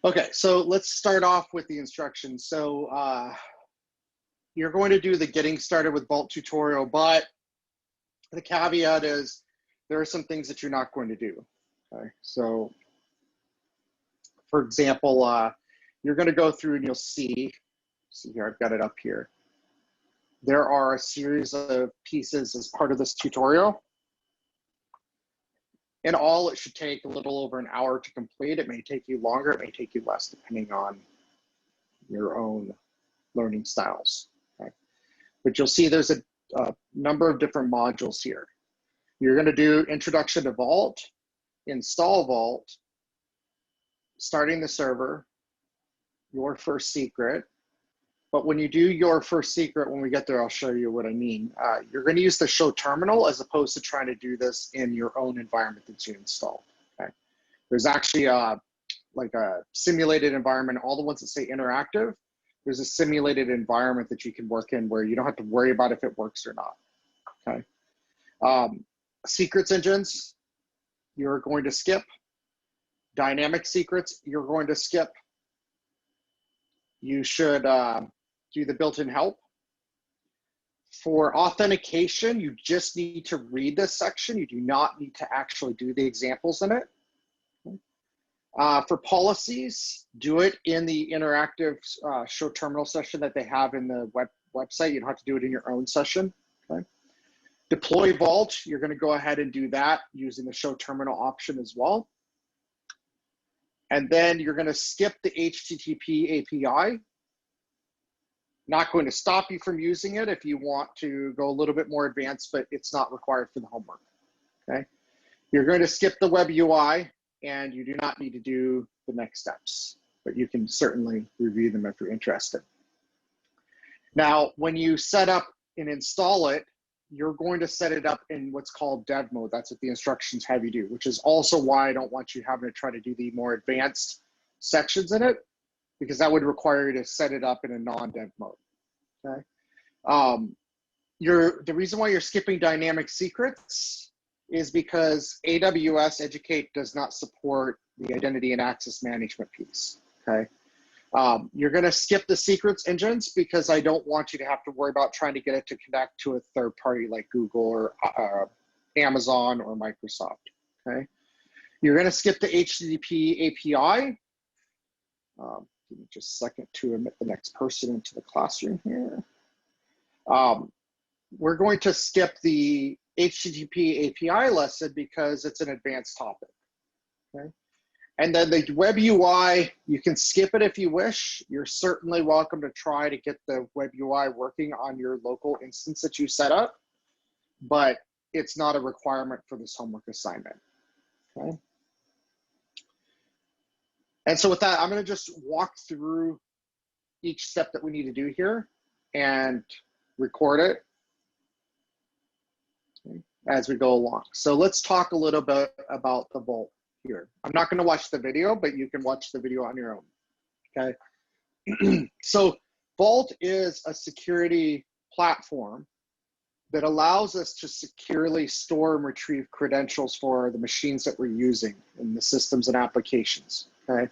Okay, so let's start off with the instructions. So you're going to do the getting started with Vault tutorial, but the caveat is there are some things that you're not going to do. Okay, so for example, you're going to go through and you'll see here, I've got it up here. There are a series of pieces as part of this tutorial. In all, it should take a little over an hour to complete. It may take you longer, it may take you less, depending on your own learning styles. Okay? But you'll see there's a number of different modules here. You're going to do Introduction to Vault, Install Vault, Starting the Server, Your First Secret. But when you do Your First Secret, when we get there, I'll show you what I mean. You're going to use the Show Terminal as opposed to trying to do this in your own environment that you installed. Okay? There's actually like a simulated environment. All the ones that say interactive, there's a simulated environment that you can work in where you don't have to worry about if it works or not. Okay. Secrets engines, you're going to skip. Dynamic secrets, you're going to skip. You should do the built-in help. For authentication, you just need to read this section. You do not need to actually do the examples in it. For policies, do it in the interactive show terminal session that they have in the website. You don't have to do it in your own session. Okay. Deploy Vault, you're going to go ahead and do that using the show terminal option as well. And then you're going to skip the HTTP API. Not going to stop you from using it if you want to go a little bit more advanced, but it's not required for the homework. Okay. You're going to skip the web UI, and you do not need to do the next steps, but you can certainly review them if you're interested. Now, when you set up and install it, you're going to set it up in what's called dev mode. That's what the instructions have you do, which is also why I don't want you having to try to do the more advanced sections in it, because that would require you to set it up in a non-dev mode. Okay. The reason why you're skipping dynamic secrets is because AWS Educate does not support the identity and access management piece. Okay. You're going to skip the secrets engines because I don't want you to have to worry about trying to get it to connect to a third party like Google or Amazon or Microsoft. Okay. You're going to skip the HTTP API. Give me just a second to admit the next person into the classroom here. We're going to skip the HTTP API lesson because it's an advanced topic. Okay. And then the web UI, you can skip it if you wish. You're certainly welcome to try to get the web UI working on your local instance that you set up, but it's not a requirement for this homework assignment. Okay. And so with that, I'm going to just walk through each step that we need to do here and record it as we go along. So let's talk a little bit about the Vault here. I'm not going to watch the video, but you can watch the video on your own. Okay. So Vault is a security platform that allows us to securely store and retrieve credentials for the machines that we're using in the systems and applications. Okay.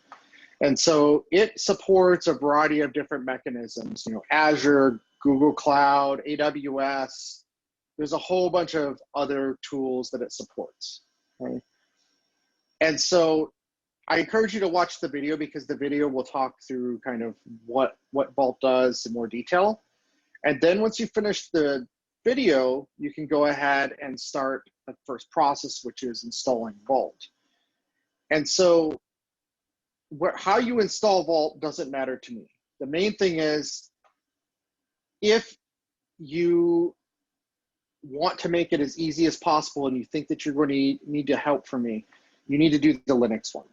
And so it supports a variety of different mechanisms, you know, Azure, Google Cloud, AWS. There's a whole bunch of other tools that it supports. Okay. And so I encourage you to watch the video because the video will talk through kind of what Vault does in more detail. And then once you finish the video, you can go ahead and start the first process, which is installing Vault. And so how you install Vault doesn't matter to me. The main thing is, if you want to make it as easy as possible and you think that you're going to need to help from me, you need to do the Linux one.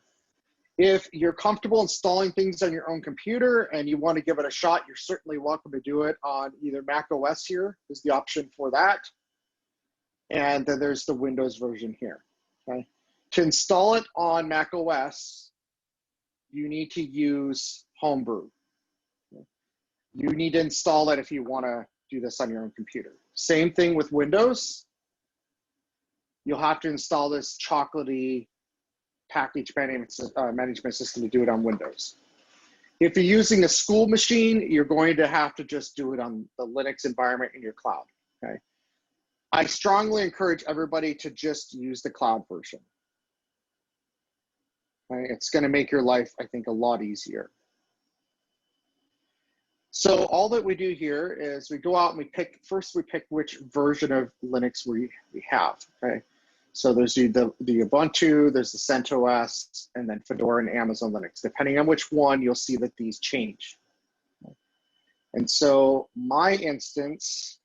If you're comfortable installing things on your own computer and you want to give it a shot, you're certainly welcome to do it on either Mac OS. Here is the option for that. And then there's the Windows version here. Okay. To install it on Mac OS, you need to use Homebrew. Okay. You need to install it if you want to do this on your own computer. Same thing with Windows. You'll have to install this chocolatey package management system to do it on Windows. If you're using a school machine, you're going to have to just do it on the Linux environment in your cloud, okay? I strongly encourage everybody to just use the cloud version. Okay? It's gonna make your life, I think, a lot easier. So all that we do here is we go out and we pick which version of Linux we have, okay? So there's the Ubuntu, there's the CentOS, and then Fedora and Amazon Linux. Depending on which one, you'll see that these change. And so my instance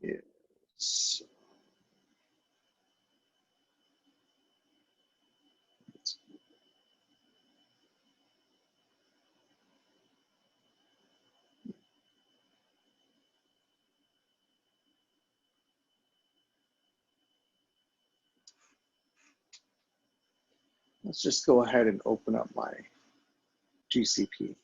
is, let's just go ahead and open up my GCP.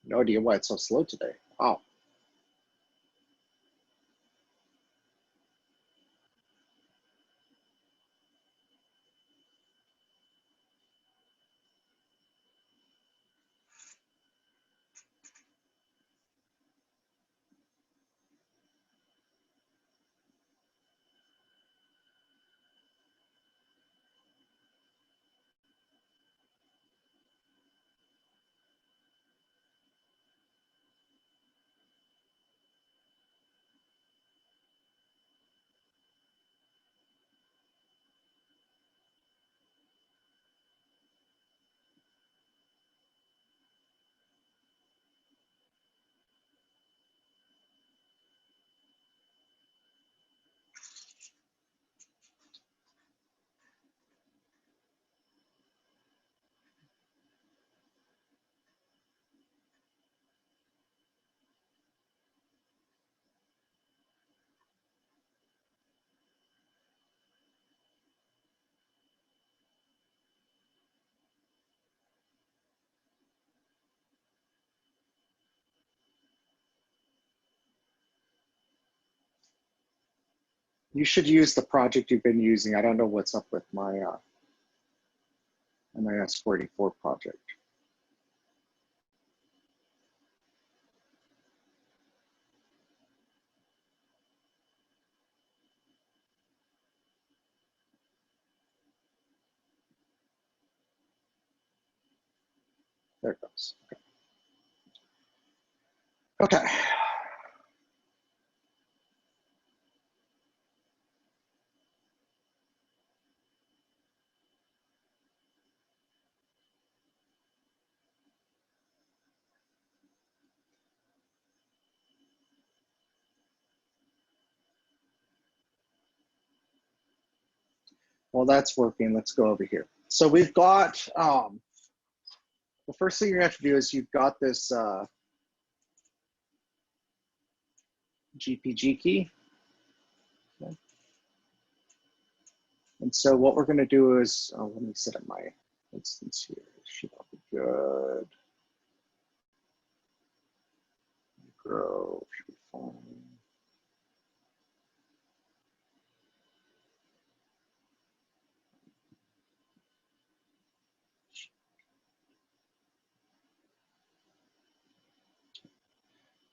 No idea why it's so slow today. Wow. You should use the project you've been using. I don't know what's up with my MIS44 project. There it goes. Okay. Okay. Well, that's working. Let's go over here. So we've got, the first thing you're going to have to do is you've got this GPG key. Okay. And so what we're going to do is, let me set up my instance here. Should all be good. Grow, should be fine.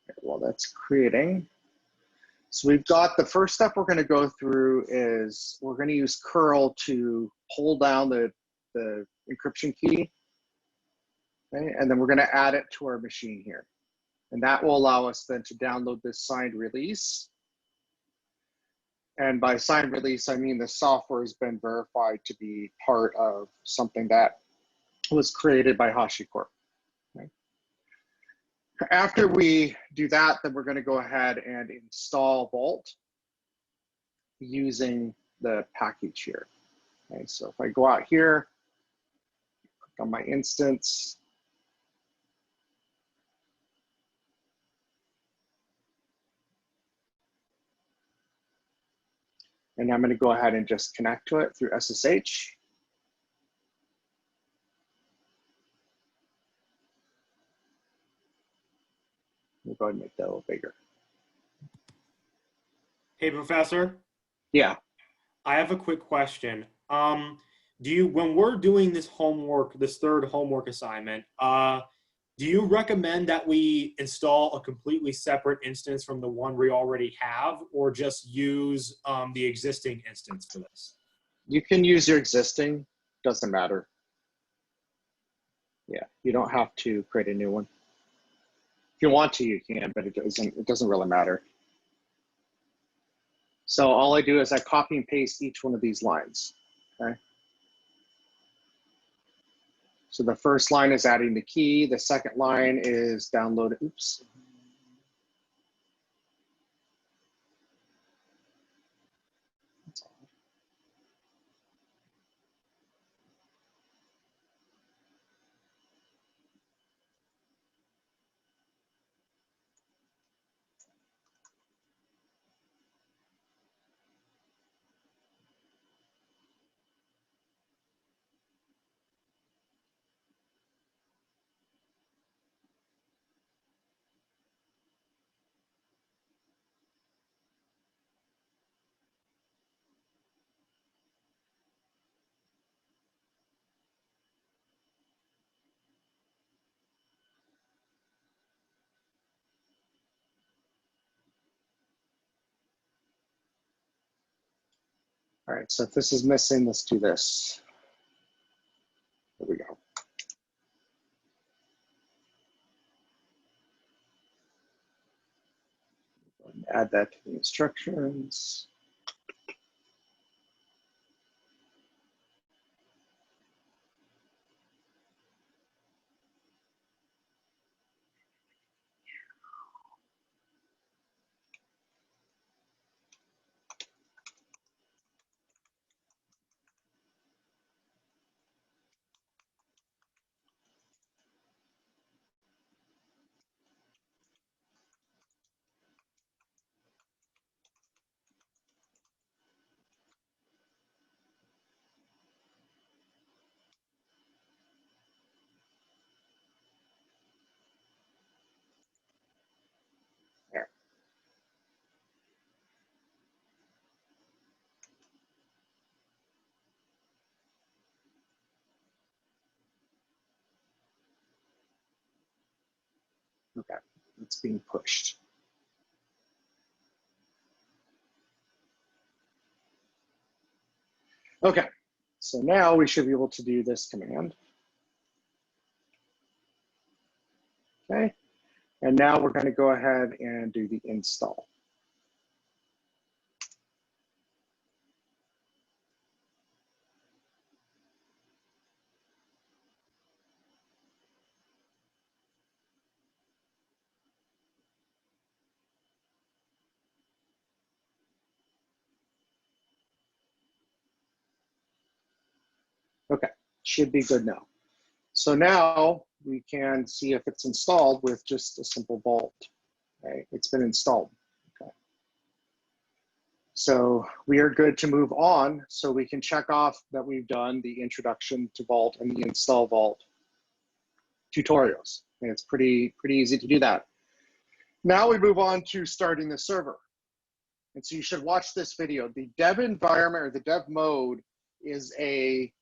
Okay, while that's creating. So we've got the first step we're going to go through is we're going to use curl to pull down the encryption key. Okay, and then we're going to add it to our machine here. And that will allow us then to download this signed release. And by signed release, I mean the software has been verified to be part of something that was created by HashiCorp. Okay. After we do that, then we're going to go ahead and install Vault using the package here. Okay, so if I go out here, click on my instance, and I'm going to go ahead and just connect to it through SSH. We'll go ahead and make that a little bigger. Hey, Professor. Yeah. I have a quick question. When we're doing this homework, this third homework assignment, do you recommend that we install a completely separate instance from the one we already have, or just use the existing instance for this? You can use your existing, doesn't matter. Yeah, you don't have to create a new one. If you want to, you can, but it doesn't really matter. So all I do is I copy and paste each one of these lines, okay? So the first line is adding the key. The second line is download, oops. All right, so if this is missing, let's do this. There we go. Add that to the instructions. There. Okay, it's being pushed. Okay, so now we should be able to do this command. Okay, and now we're going to go ahead and do the install. Okay, should be good now. So now we can see if it's installed with just a simple Vault. Okay, it's been installed. Okay. So we are good to move on. So we can check off that we've done the introduction to Vault and the install Vault tutorials. And it's pretty easy to do that. Now we move on to starting the server. And so you should watch this video. The dev environment or the dev mode is a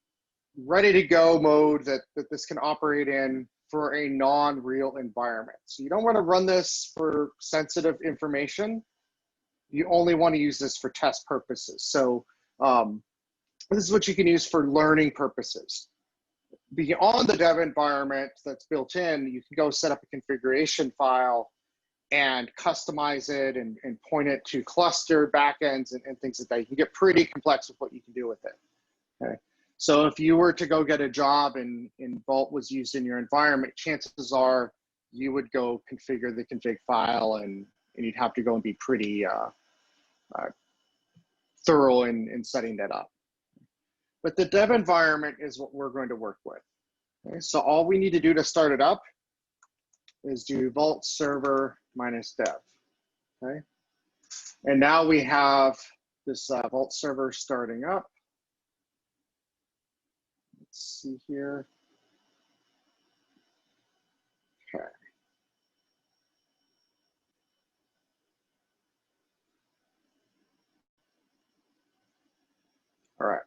ready to go mode that this can operate in for a non-real environment. So you don't want to run this for sensitive information. You only want to use this for test purposes. So this is what you can use for learning purposes. Beyond the dev environment that's built in, you can go set up a configuration file and customize it and point it to cluster backends and things like that. You can get pretty complex with what you can do with it. Okay. So if you were to go get a job and Vault was used in your environment, chances are you would go configure the config file and you'd have to go and be pretty thorough in setting that up. But the dev environment is what we're going to work with. Okay. So all we need to do to start it up is do vault server -dev. Okay. And now we have this vault server starting up. Let's see here. Okay. All right.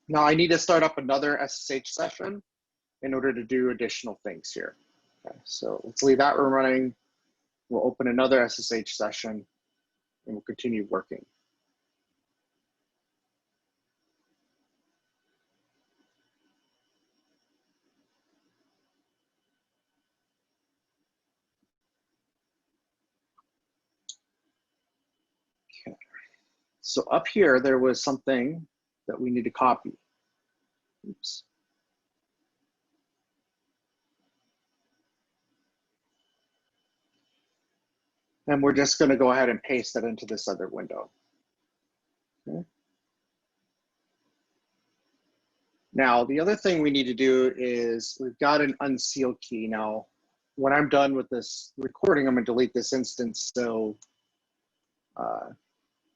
Now I need to start up another SSH session in order to do additional things here. Okay, so let's leave that running. We'll open another SSH session and we'll continue working. Okay. So up here, there was something that we need to copy. Oops. And we're just going to go ahead and paste that into this other window. Okay. Now, the other thing we need to do is we've got an unseal key. Now, when I'm done with this recording, I'm going to delete this instance so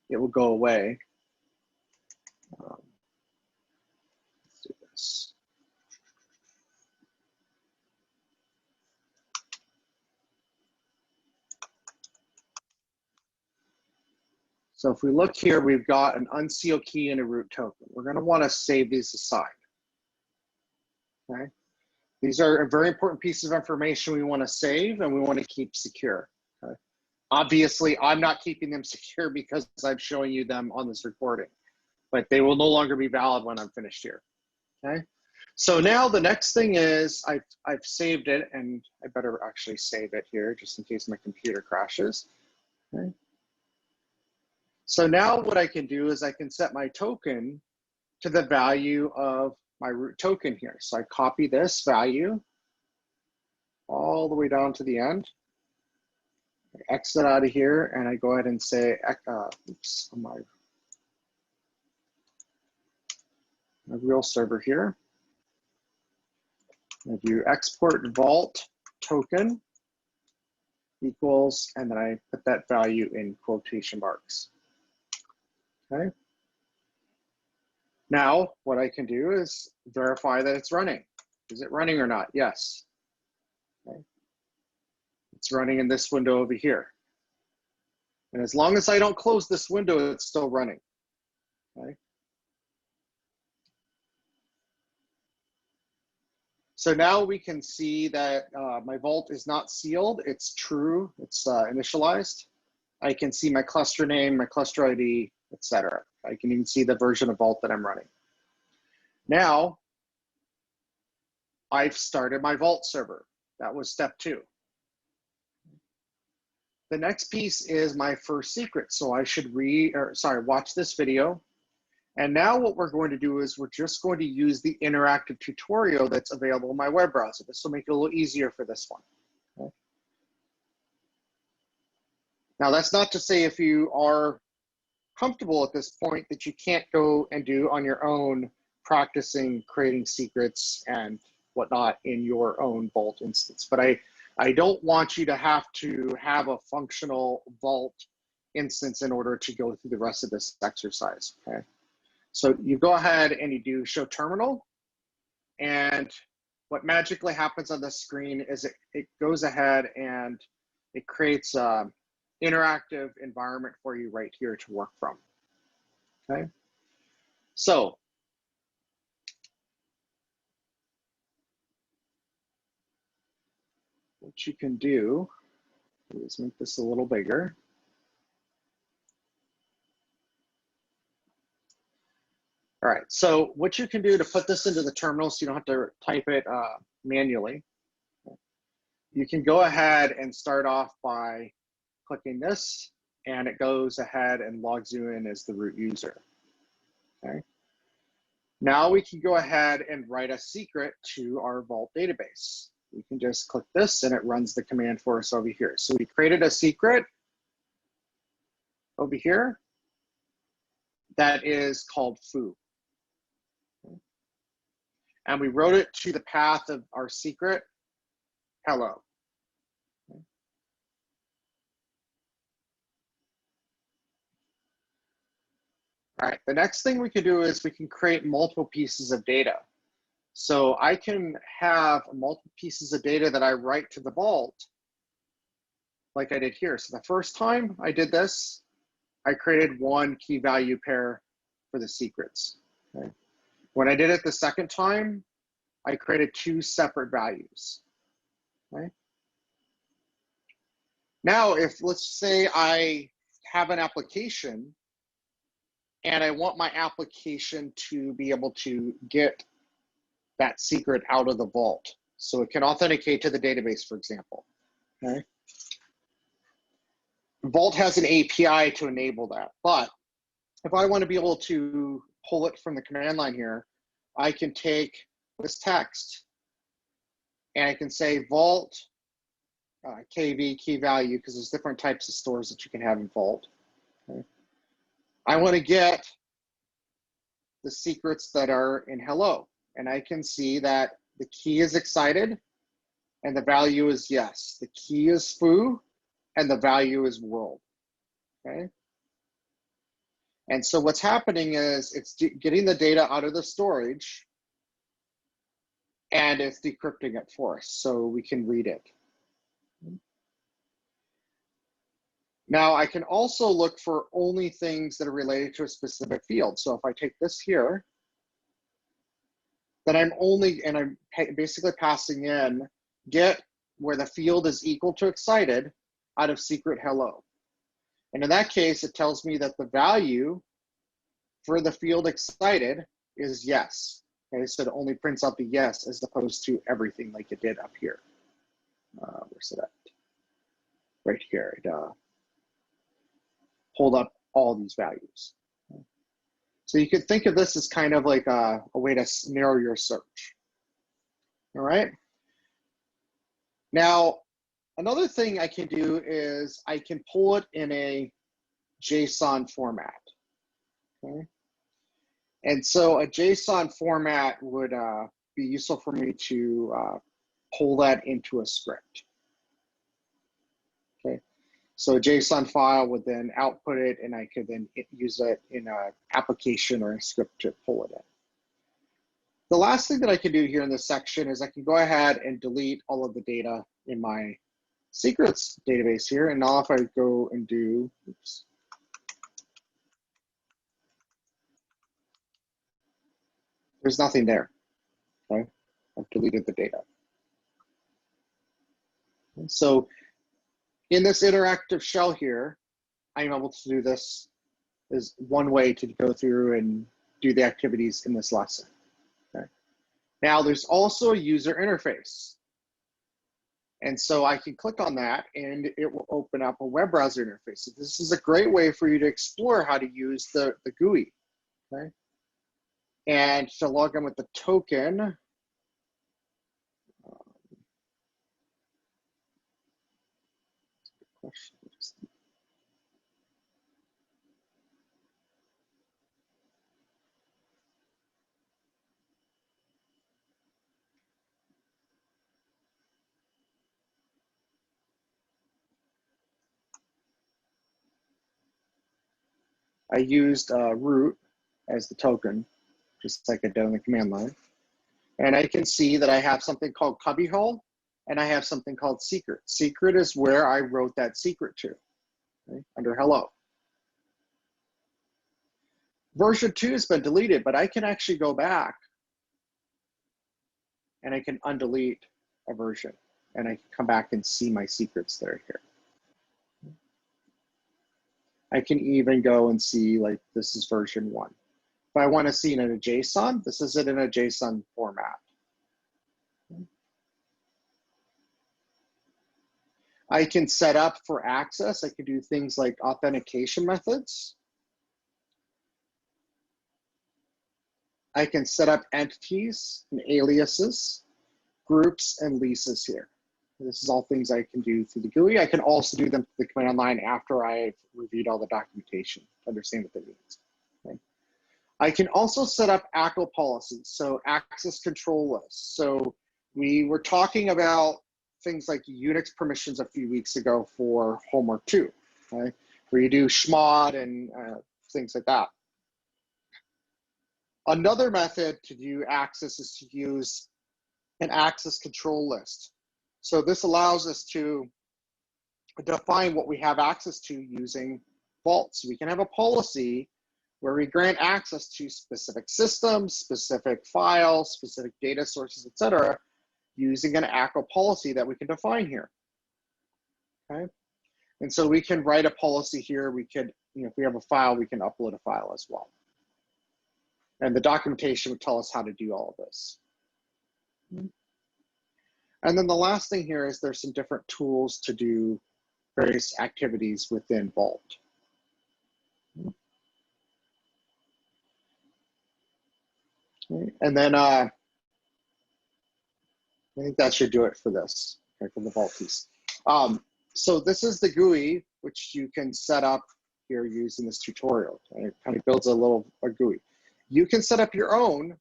it will go away. Let's do this. So if we look here, we've got an unseal key and a root token. We're going to want to save these aside. Okay. These are a very important piece of information we want to save and we want to keep secure. Okay. Obviously, I'm not keeping them secure because I'm showing you them on this recording, but they will no longer be valid when I'm finished here. Okay. So now the next thing is I've saved it, and I better actually save it here just in case my computer crashes. Okay. So now what I can do is I can set my token to the value of my root token here. So I copy this value all the way down to the end. I exit out of here and I go ahead and say, oops, on my real server here. I do export vault token equals, and then I put that value in quotation marks. Okay. Now, what I can do is verify that it's running. Is it running or not? Yes. Okay. It's running in this window over here. And as long as I don't close this window, it's still running. Okay. So now we can see that my vault is not sealed. It's true. It's initialized. I can see my cluster name, my cluster ID, etc. I can even see the version of Vault that I'm running. Now, I've started my Vault server. That was step 2. The next piece is my first secret. So I should watch this video. And now what we're going to do is we're just going to use the interactive tutorial that's available in my web browser. This will make it a little easier for this one. Okay. Now, that's not to say if you are comfortable at this point that you can't go and do on your own practicing creating secrets and whatnot in your own Vault instance. But I don't want you to have a functional Vault instance in order to go through the rest of this exercise, okay? So you go ahead and you do show terminal, and what magically happens on the screen is it goes ahead and it creates an interactive environment for you right here to work from, okay? So what you can do is make this a little bigger. All right, so what you can do to put this into the terminal so you don't have to type it manually you can go ahead and start off by clicking this, and it goes ahead and logs you in as the root user. Okay. Now we can go ahead and write a secret to our Vault database. We can just click this and it runs the command for us over here. So we created a secret over here that is called foo. Okay. And we wrote it to the path of our secret, hello. Okay. All right, the next thing we can do is we can create multiple pieces of data. So I can have multiple pieces of data that I write to the Vault like I did here. So the first time I did this, I created one key value pair for the secrets. Okay. When I did it the second time, I created two separate values. Okay. Now, if let's say I have an application and I want my application to be able to get that secret out of the Vault, so it can authenticate to the database, for example. Okay. Vault has an API to enable that, but if I want to be able to pull it from the command line here, I can take this text and I can say Vault KV, key value, because there's different types of stores that you can have in Vault. Okay. I want to get the secrets that are in hello, and I can see that the key is excited and the value is yes. The key is foo and the value is world. Okay. And so what's happening is it's getting the data out of the storage and it's decrypting it for us so we can read it. Now I can also look for only things that are related to a specific field. So if I take this here, then I'm basically passing in get where the field is equal to excited out of secret hello. And in that case, it tells me that the value for the field excited is yes. Okay, so it only prints out the yes as opposed to everything like it did up here. Where's it at? Right here. It pulled up all these values. So you could think of this as kind of like a way to narrow your search. All right. Now, another thing I can do is I can pull it in a JSON format. Okay. And so a JSON format would be useful for me to pull that into a script. Okay. So a JSON file would then output it, and I could then use it in an application or a script to pull it in. The last thing that I can do here in this section is I can go ahead and delete all of the data in my secrets database here. And now if I go and do, oops, there's nothing there. Okay, I've deleted the data. So in this interactive shell here, I'm able to do this as one way to go through and do the activities in this lesson. Okay. Now there's also a user interface. And so I can click on that and it will open up a web browser interface. So this is a great way for you to explore how to use the GUI. Okay. And to log in with the token, I used root as the token, just like I did on the command line. And I can see that I have something called cubbyhole and I have something called secret. Secret is where I wrote that secret to, okay, under hello. Version 2 has been deleted, but I can actually go back and I can undelete a version and I can come back and see my secrets that are here. I can even go and see, like, this is version 1. If I want to see it in a JSON, this is it in a JSON format. I can set up for access. I can do things like authentication methods. I can set up entities and aliases, groups, and leases here. This is all things I can do through the GUI. I can also do them through the command line after I've reviewed all the documentation to understand what that means. Okay. I can also set up ACL policies, so access control lists. So we were talking about things like Unix permissions a few weeks ago for homework 2, okay, where you do chmod and things like that. Another method to do access is to use an access control list. So this allows us to define what we have access to using Vault. So we can have a policy where we grant access to specific systems, specific files, specific data sources, etc., using an ACL policy that we can define here. Okay, and so we can write a policy here. We could, if we have a file, we can upload a file as well. And the documentation would tell us how to do all of this. And then the last thing here is there's some different tools to do various activities within Vault. Okay. And then I think that should do it for this, okay, for the Vault piece. So this is the GUI, which you can set up here using this tutorial. Okay? It kind of builds a GUI. You can set up your own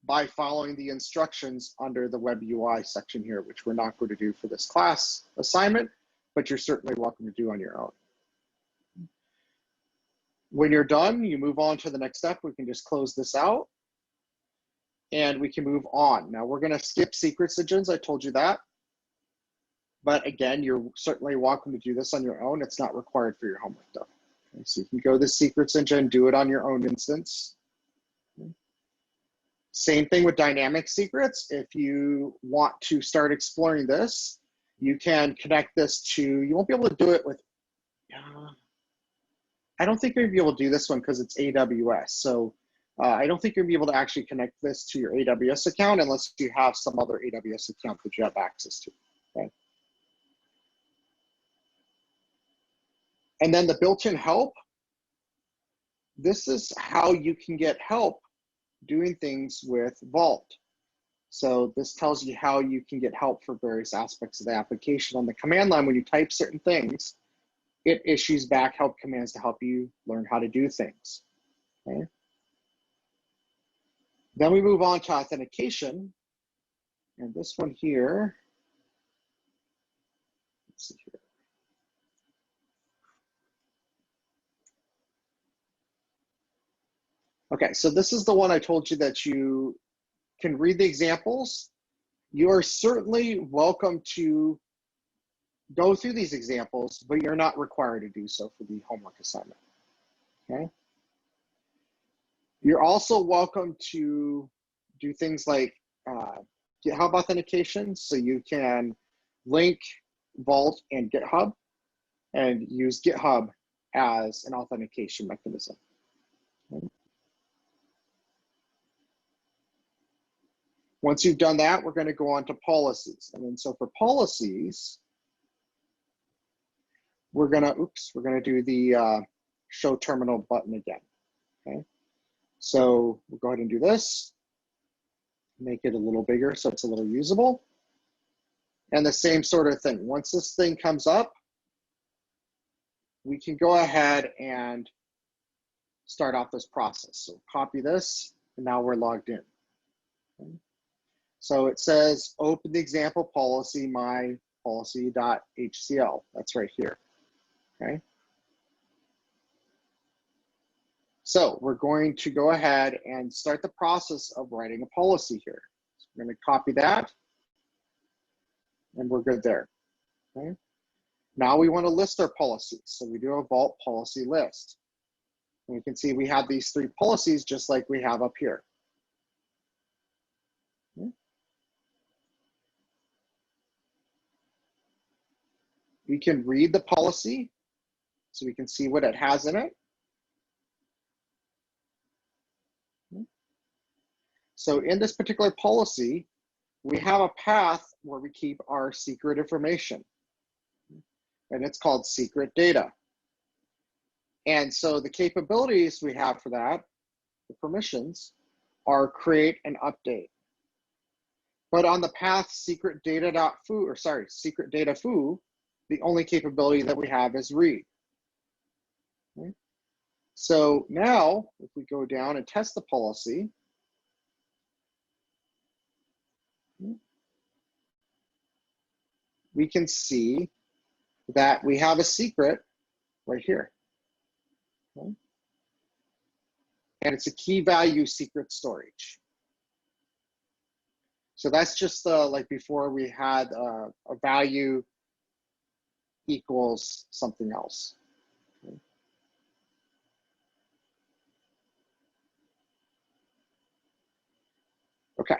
by following the instructions under the Web UI section here, which we're not going to do for this class assignment, but you're certainly welcome to do on your own. When you're done, you move on to the next step. We can just close this out and we can move on. Now we're going to skip secrets engines. I told you that. But again, you're certainly welcome to do this on your own. It's not required for your homework though. Okay, so you can go to the secrets engine, do it on your own instance. Same thing with dynamic secrets. If you want to start exploring this, you can connect this to, you won't be able to do it with, I don't think you're gonna be able to do this one because it's AWS. So I don't think you're gonna be able to actually connect this to your AWS account unless you have some other AWS account that you have access to, okay? And then the built-in help, this is how you can get help doing things with Vault. So this tells you how you can get help for various aspects of the application. On the command line, when you type certain things, it issues back help commands to help you learn how to do things. Okay. Then we move on to authentication. And this one here, let's see here. Okay, so this is the one I told you that you can read the examples. You are certainly welcome to go through these examples, but you're not required to do so for the homework assignment, okay? You're also welcome to do things like GitHub authentication, so you can link Vault and GitHub and use GitHub as an authentication mechanism. Okay? Once you've done that, we're going to go on to policies. And then so for policies, we're going to do the show terminal button again. Okay. So we'll go ahead and do this, make it a little bigger so it's a little usable. And the same sort of thing. Once this thing comes up, we can go ahead and start off this process. So copy this, and now we're logged in. Okay. So it says, open the example policy, my policy.hcl. That's right here, okay? So we're going to go ahead and start the process of writing a policy here. So we're gonna copy that, and we're good there, okay? Now we wanna list our policies. So we do a Vault policy list. And you can see we have these 3 policies just like we have up here. Okay. We can read the policy so we can see what it has in it. So in this particular policy, we have a path where we keep our secret information. and it's called secret data. And so the capabilities we have for that, the permissions, are create and update. But on the path secret data.foo, or sorry, secret data foo, the only capability that we have is read. Okay. So now, if we go down and test the policy, we can see that we have a secret right here. Okay. And it's a key value secret storage. So that's just like before we had a value equals something else. Okay.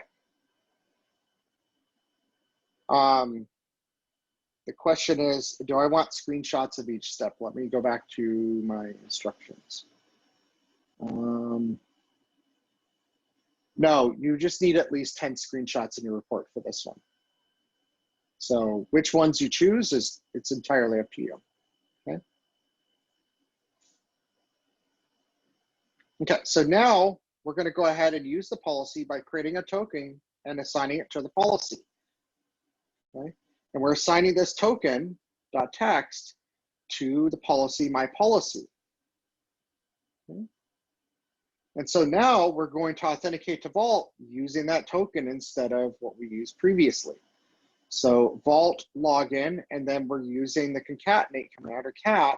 The question is, do I want screenshots of each step? Let me go back to my instructions. No, you just need at least 10 screenshots in your report for this one. So which ones you choose it's entirely up to you. Okay. Okay, so now we're going to go ahead and use the policy by creating a token and assigning it to the policy. Okay. And we're assigning this token .text to the policy myPolicy. Okay. And so now we're going to authenticate to Vault using that token instead of what we used previously. So Vault login, and then we're using the concatenate command or cat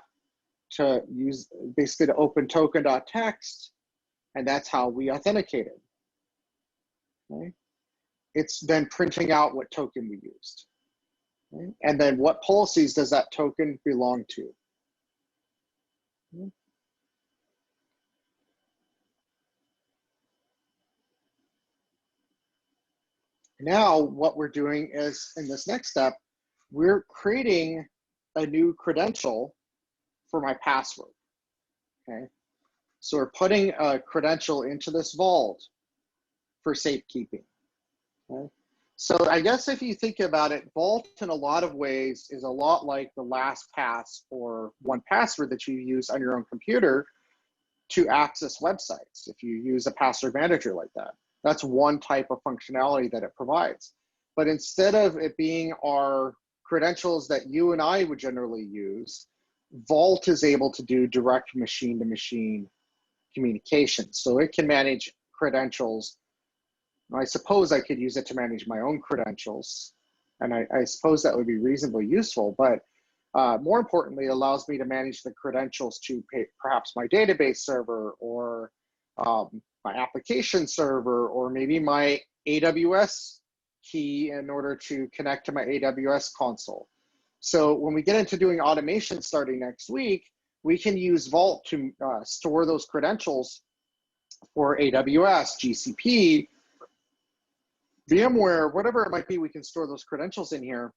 to use basically to open token.text, and that's how we authenticated. Okay. It's then printing out what token we used. Okay. And then what policies does that token belong to? Okay. Now what we're doing is, in this next step, we're creating a new credential for my password. Okay. So we're putting a credential into this vault for safekeeping. Okay. So I guess if you think about it, Vault in a lot of ways is a lot like the LastPass or 1Password that you use on your own computer to access websites. If you use a password manager like that, that's one type of functionality that it provides. But instead of it being our credentials that you and I would generally use, Vault is able to do direct machine-to-machine communication. So it can manage credentials. I suppose I could use it to manage my own credentials, and I suppose that would be reasonably useful, but more importantly, it allows me to manage the credentials to perhaps my database server or my application server, or maybe my AWS key in order to connect to my AWS console. So when we get into doing automation starting next week, we can use Vault to store those credentials for AWS, GCP, VMware, whatever it might be. We can store those credentials in here.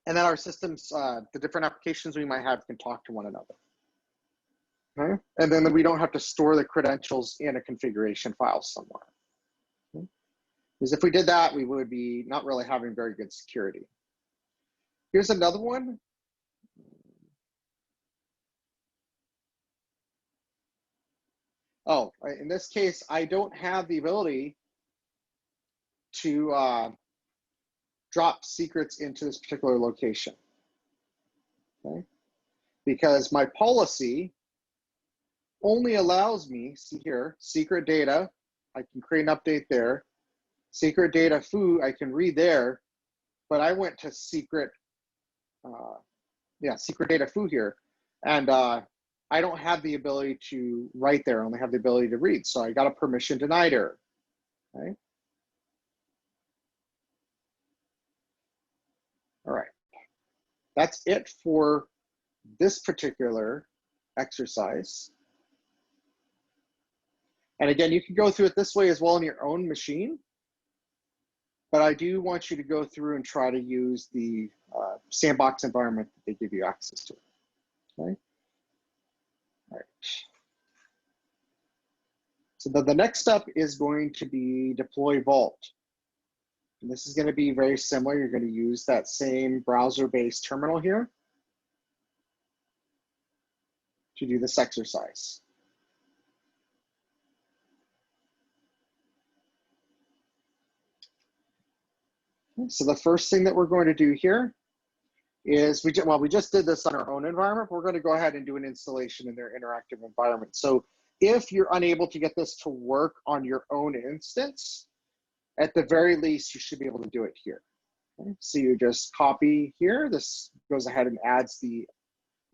And then our systems, the different applications we might have, can talk to one another. Okay? And then we don't have to store the credentials in a configuration file somewhere. Okay? Because if we did that, we would be not really having very good security. Here's another one. Oh, in this case, I don't have the ability to drop secrets into this particular location. Okay? Because my policy only allows me, see here, secret data, I can create an update there. Secret data foo, I can read there, but I went to secret, secret data foo here, and I don't have the ability to write there, I only have the ability to read. So I got a permission denied error. Okay? All right, that's it for this particular exercise. And again, you can go through it this way as well on your own machine, but I do want you to go through and try to use the sandbox environment that they give you access to. Okay. All right. So the next step is going to be deploy Vault. And this is going to be very similar. You're going to use that same browser-based terminal here. to do this exercise. So the first thing that we're going to do here is, we just did this on our own environment. We're going to go ahead and do an installation in their interactive environment. So if you're unable to get this to work on your own instance, at the very least, you should be able to do it here. Okay? So you just copy here. This goes ahead and adds the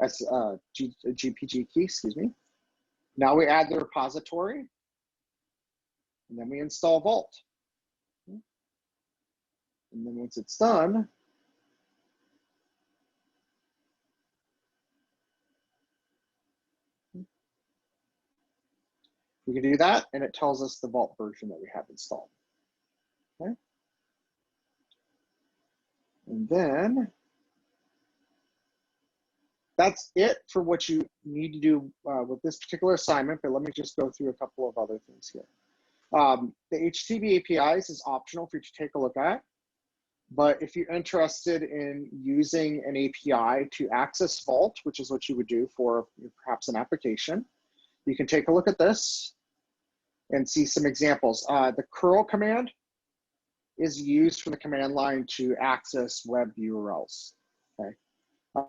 GPG key, excuse me. Now we add the repository, and then we install Vault. Okay? And then once it's done, we can do that, and it tells us the Vault version that we have installed. Okay. And then that's it for what you need to do with this particular assignment, but let me just go through a couple of other things here. The HTTP APIs is optional for you to take a look at, but if you're interested in using an API to access Vault, which is what you would do for perhaps an application, you can take a look at this and see some examples. The curl command is used from the command line to access web URLs. Okay.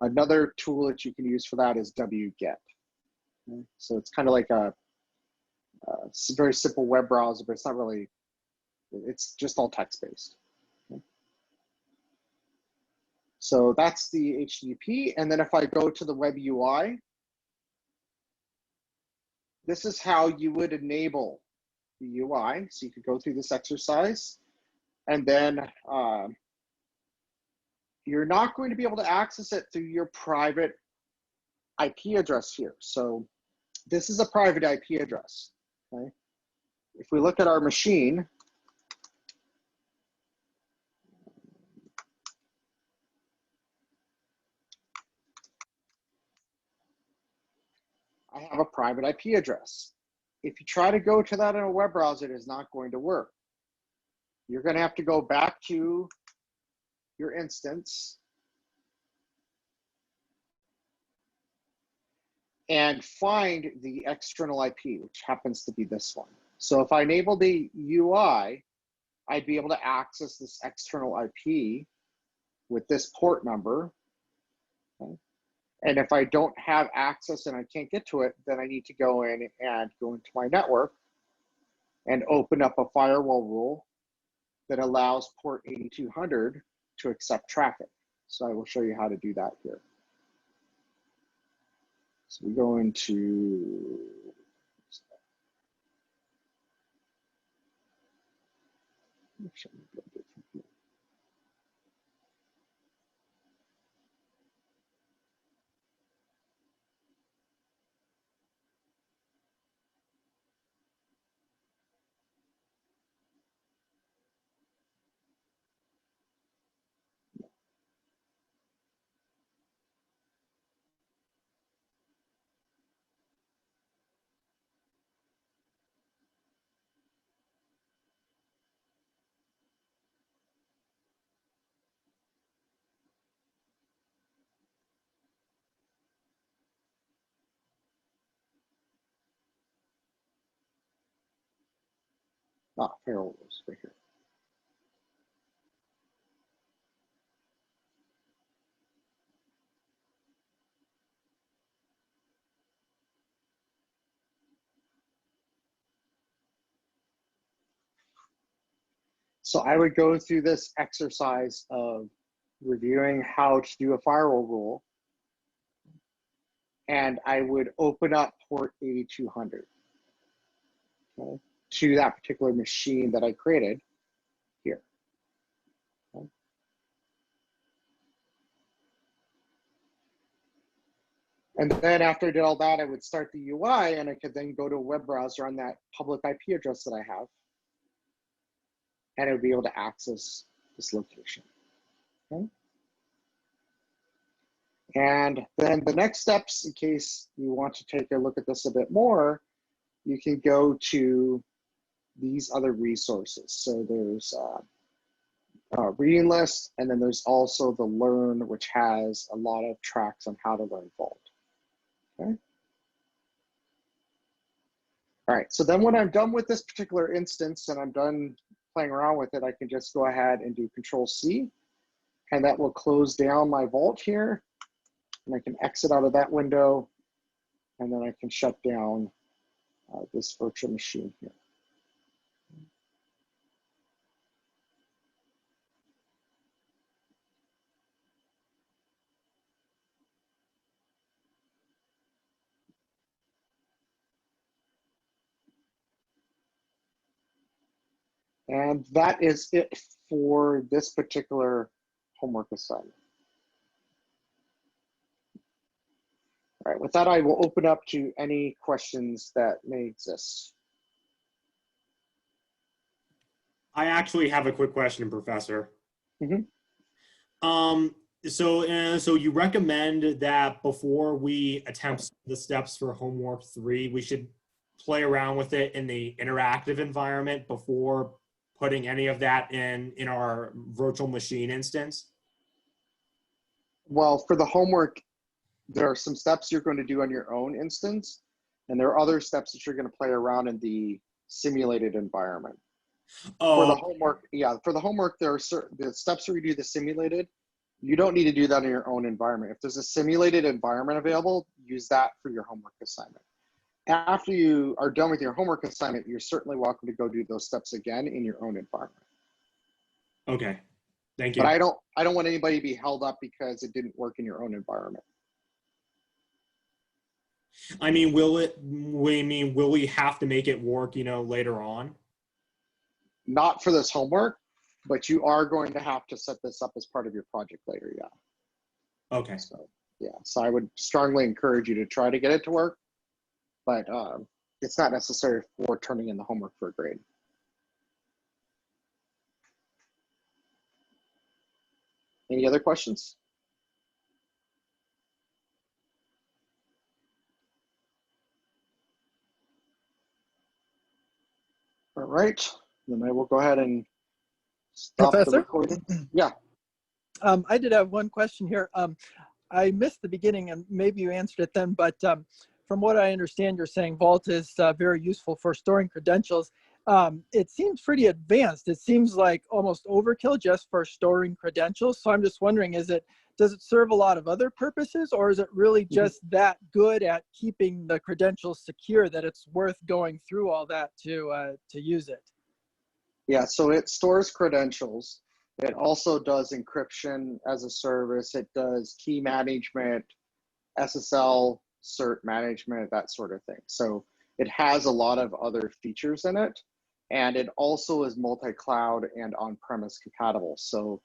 Another tool that you can use for that is wget. Okay. So it's kind of like a very simple web browser, but it's not really, it's just all text-based. Okay. So that's the HTTP. And then if I go to the web UI, this is how you would enable the UI. So you could go through this exercise, and then you're not going to be able to access it through your private IP address here. So this is a private IP address. Okay. If we look at our machine, I have a private IP address. If you try to go to that in a web browser, it is not going to work. You're going to have to go back to your instance and find the external IP, which happens to be this one. So if I enable the UI, I'd be able to access this external IP with this port number. Okay. And if I don't have access and I can't get to it, then I need to go in and go into my network and open up a firewall rule that allows port 8200 to accept traffic. So I will show you how to do that here. So we go into, firewall rules right here. So I would go through this exercise of reviewing how to do a firewall rule, and I would open up port 8200, okay, to that particular machine that I created here. Okay. And then after I did all that, I would start the UI, and I could then go to a web browser on that public IP address that I have, and I would be able to access this location. Okay. And then the next steps, in case you want to take a look at this a bit more, you can go to these other resources. So there's a reading list, and then there's also the Learn, which has a lot of tracks on how to learn Vault. Okay. All right, so then when I'm done with this particular instance and I'm done playing around with it, I can just go ahead and do Control C, and that will close down my vault here. And I can exit out of that window, and then I can shut down this virtual machine here. And that is it for this particular homework assignment. All right, with that, I will open up to any questions that may exist. I actually have a quick question, Professor. Mm-hmm. So you recommend that before we attempt the steps for homework 3, we should play around with it in the interactive environment before putting any of that in our virtual machine instance? Well, for the homework, there are some steps you're going to do on your own instance, and there are other steps that you're going to play around in the simulated environment. For the homework, yeah, for the homework, there are certain the steps where you do the simulated. You don't need to do that in your own environment. If there's a simulated environment available, use that for your homework assignment. After you are done with your homework assignment, you're certainly welcome to go do those steps again in your own environment. Okay, thank you. But I don't want anybody to be held up because it didn't work in your own environment. I mean, will we have to make it work, later on? Not for this homework, but you are going to have to set this up as part of your project later, yeah. Okay. So, yeah, so I would strongly encourage you to try to get it to work, but it's not necessary for turning in the homework for a grade. Any other questions? All right, then I will go ahead and stop the Professor? recording. Yeah. I did have one question here. I missed the beginning, and maybe you answered it then, but from what I understand, you're saying Vault is very useful for storing credentials. It seems pretty advanced. It seems like almost overkill just for storing credentials. So I'm just wondering, does it serve a lot of other purposes, or is it really just that good at keeping the credentials secure that it's worth going through all that to use it? Yeah, so it stores credentials. It also does encryption as a service. It does key management, SSL, cert management, that sort of thing. So it has a lot of other features in it. And it also is multi-cloud and on-premise compatible. So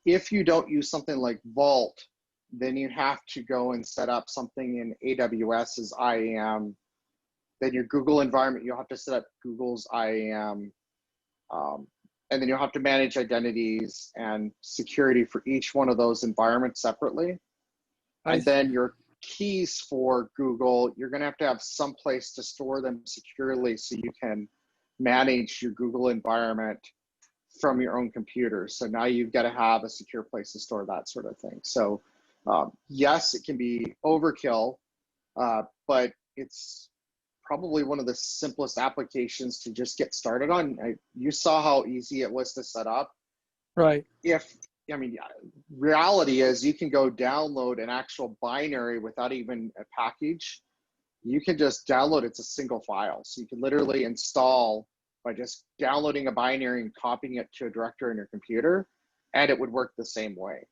if you don't use something like Vault, then you have to go and set up something in AWS's IAM. Then your Google environment, you'll have to set up Google's IAM. And then you'll have to manage identities and security for each one of those environments separately. And then your keys for Google, you're going to have some place to store them securely so you can manage your Google environment from your own computer. So now you've got to have a secure place to store that sort of thing. So yes, it can be overkill, but it's probably one of the simplest applications to just get started on. You saw how easy it was to set up. Right. Reality is you can go download an actual binary without even a package. You can just download, it's a single file. So you can literally install by just downloading a binary and copying it to a directory on your computer, and it would work the same way.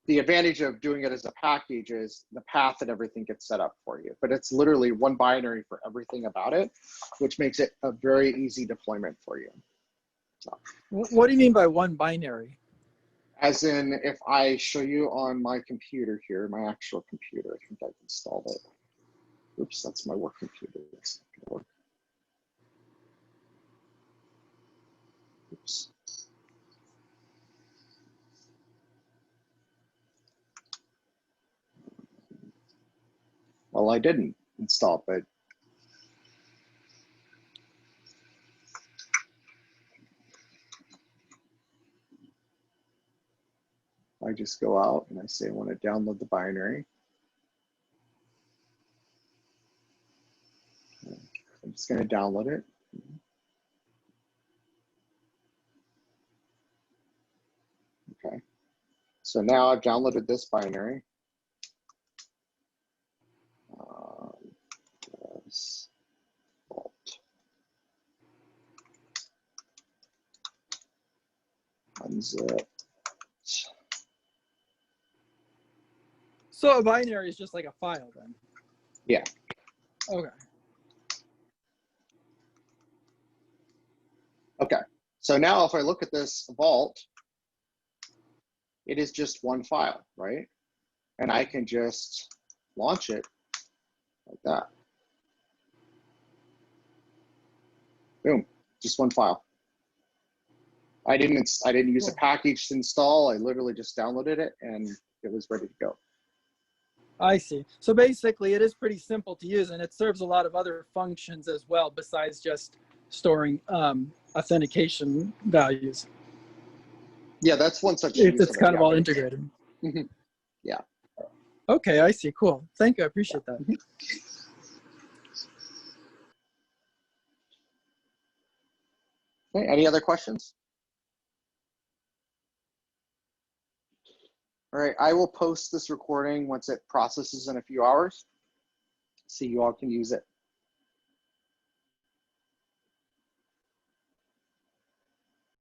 The advantage of doing it as a package is the path that everything gets set up for you. But it's literally one binary for everything about it, which makes it a very easy deployment for you. So, what do you mean by one binary? As in, if I show you on my computer here, my actual computer, I think I've installed it. Oops, that's my work computer. That's not gonna work. Oops. Well, I didn't install it, but I just go out and I say I want to download the binary. I'm just going to download it. Okay. So now I've downloaded this binary. Yes. Vault. Unzip. So a binary is just like a file then? Yeah. Okay. Okay. So now if I look at this vault, it is just one file, right? And I can just launch it like that. Boom, just one file. I didn't use a package to install. I literally just downloaded it and it was ready to go. I see. So basically it is pretty simple to use, and it serves a lot of other functions as well besides just storing authentication values. Yeah, that's one such use. It's kind of all integrated. Mm-hmm. Yeah. Okay, I see. Cool. Thank you. I appreciate that. Mm-hmm. Okay, any other questions? All right, I will post this recording once it processes in a few hours, so you all can use it.